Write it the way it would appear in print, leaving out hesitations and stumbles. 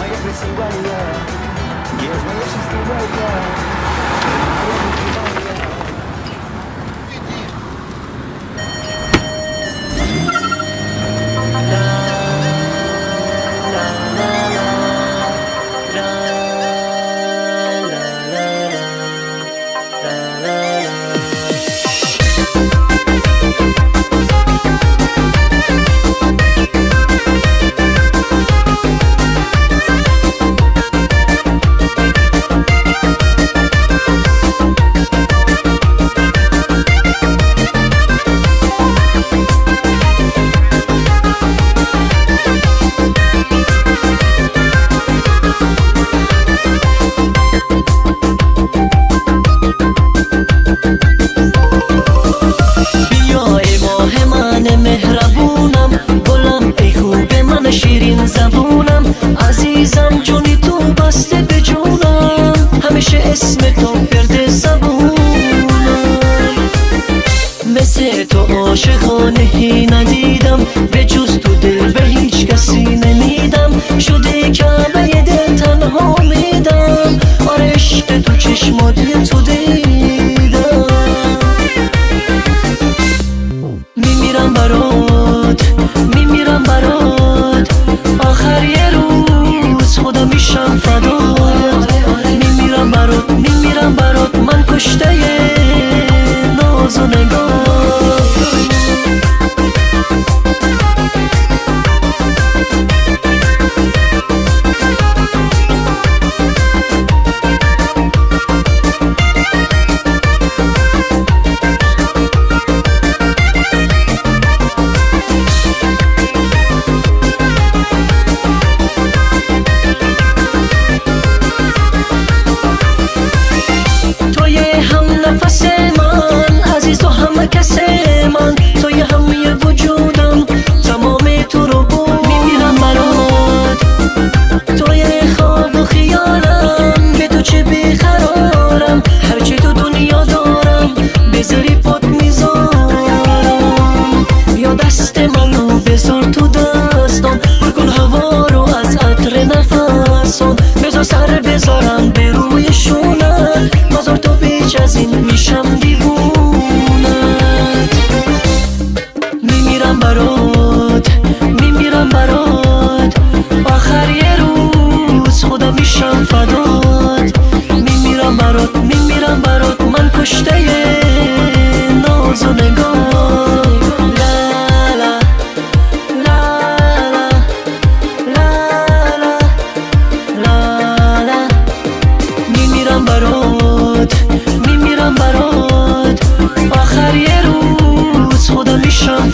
Моя красивая, есть моя счастливая, моя любимая. مهربونم گلم ای خوب من شیرین زبونم عزیزم جونی تو بسته به جونم همیشه اسم تو فرد زبونم مثل تو عاشقانه ندیدم به جز تو دل به هیچ کسی نمیدم شده کعبه دل تنها میدم آره عشق تو چشمات تو دیدم میمیرم برات آخر یه روز خدا میشم فدات میمیرم برات من کشته ناز و نگاه نفس من عزیز و همه کس من توی همه وجودم تمام تو رو بود میمیرم برات توی خواب و خیالم به تو چه بیقرارم هرچی تو دنیا دارم بذاری پات میذارم یا دست منو بذار تو دستم پر کن هوا رو از عطر نفسم بذار سر بذارم به روی شونت بذار تو بیچ از این میشم دیوونت میمیرم برات آخر یه روز خدا میشم فدات میمیرم برات من کشته ناز و نگاه میمیرم برات آخر یه روز خدا میشم